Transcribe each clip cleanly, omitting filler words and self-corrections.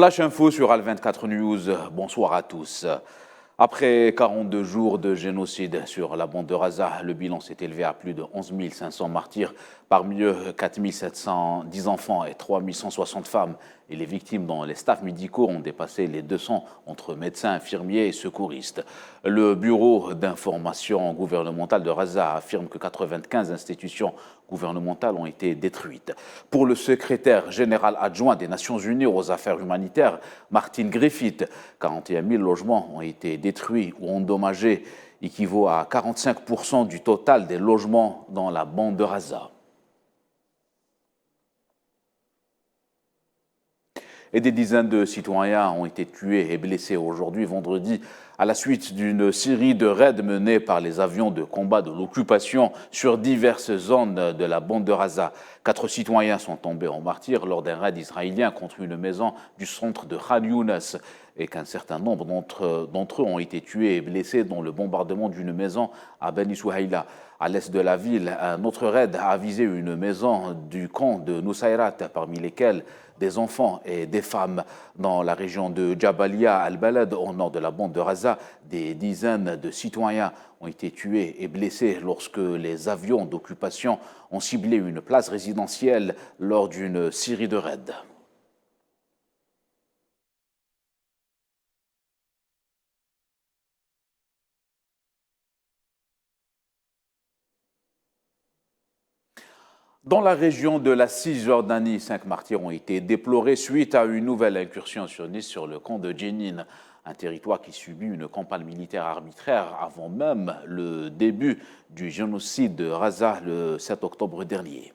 Flash Info sur Al24 News, bonsoir à tous. Après 42 jours de génocide sur la bande de Gaza, le bilan s'est élevé à plus de 11 500 martyrs, parmi eux 4 710 enfants et 3 160 femmes. Et les victimes dont les staffs médicaux ont dépassé les 200 entre médecins, infirmiers et secouristes. Le bureau d'information gouvernementale de Gaza affirme que 95 institutions gouvernementales ont été détruites. Pour le secrétaire général adjoint des Nations Unies aux affaires humanitaires, Martin Griffiths, 41 000 logements ont été détruits ou endommagés, équivaut à 45% du total des logements dans la bande de Gaza. Et des dizaines de citoyens ont été tués et blessés aujourd'hui, vendredi, à la suite d'une série de raids menés par les avions de combat de l'occupation sur diverses zones de la bande de Gaza. 4 citoyens sont tombés en martyrs lors d'un raid israélien contre une maison du centre de Khan Younes et qu'un certain nombre d'entre eux ont été tués et blessés dans le bombardement d'une maison à Beni Souhaïla. À l'est de la ville, un autre raid a visé une maison du camp de Nusayrat, parmi lesquels des enfants et des femmes. Dans la région de Jabalia al-Balad, au nord de la bande de Gaza, des dizaines de citoyens ont été tués et blessés lorsque les avions d'occupation ont ciblé une place résidentielle lors d'une série de raids. Dans la région de la Cisjordanie, 5 martyrs ont été déplorés suite à une nouvelle incursion sioniste sur le camp de Jenin, un territoire qui subit une campagne militaire arbitraire avant même le début du génocide de Gaza le 7 octobre dernier.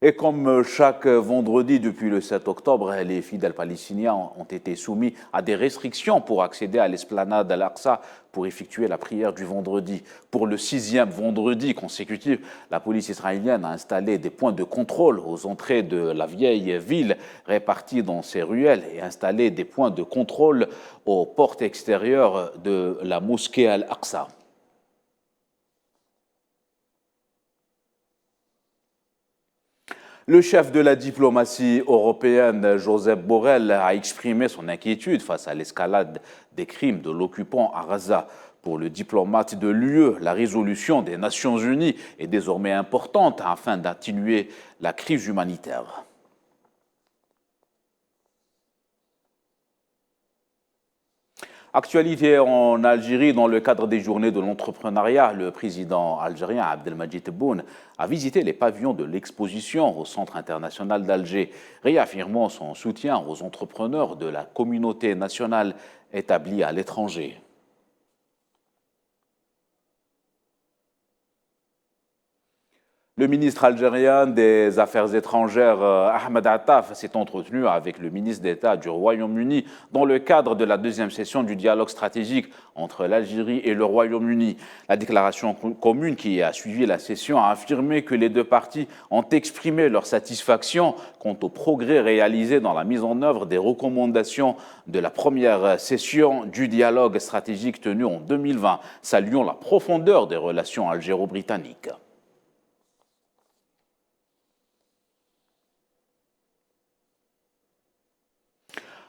Et comme chaque vendredi depuis le 7 octobre, les fidèles palestiniens ont été soumis à des restrictions pour accéder à l'esplanade Al-Aqsa pour effectuer la prière du vendredi. Pour le 6e vendredi consécutif, la police israélienne a installé des points de contrôle aux entrées de la vieille ville répartis dans ses ruelles et installé des points de contrôle aux portes extérieures de la mosquée Al-Aqsa. Le chef de la diplomatie européenne, Josep Borrell, a exprimé son inquiétude face à l'escalade des crimes de l'occupant à Gaza. Pour le diplomate de l'UE, la résolution des Nations Unies est désormais importante afin d'atténuer la crise humanitaire. Actualité en Algérie, dans le cadre des journées de l'entrepreneuriat, le président algérien Abdelmadjid Tebboune a visité les pavillons de l'exposition au Centre international d'Alger, réaffirmant son soutien aux entrepreneurs de la communauté nationale établie à l'étranger. Le ministre algérien des Affaires étrangères, Ahmed Attaf, s'est entretenu avec le ministre d'État du Royaume-Uni dans le cadre de la 2e session du dialogue stratégique entre l'Algérie et le Royaume-Uni. La déclaration commune qui a suivi la session a affirmé que les deux parties ont exprimé leur satisfaction quant aux progrès réalisés dans la mise en œuvre des recommandations de la première session du dialogue stratégique tenue en 2020, saluant la profondeur des relations algéro-britanniques.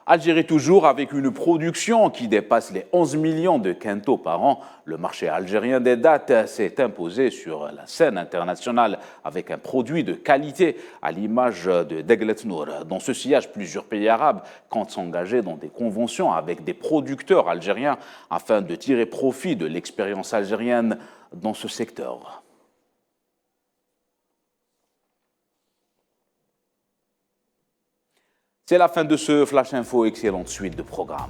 Algérie toujours avec une production qui dépasse les 11 millions de quintaux par an. Le marché algérien des dattes s'est imposé sur la scène internationale avec un produit de qualité à l'image de Deglet Nour. Dans ce sillage, plusieurs pays arabes comptent s'engager dans des conventions avec des producteurs algériens afin de tirer profit de l'expérience algérienne dans ce secteur. C'est la fin de ce Flash Info. Excellente suite de programme.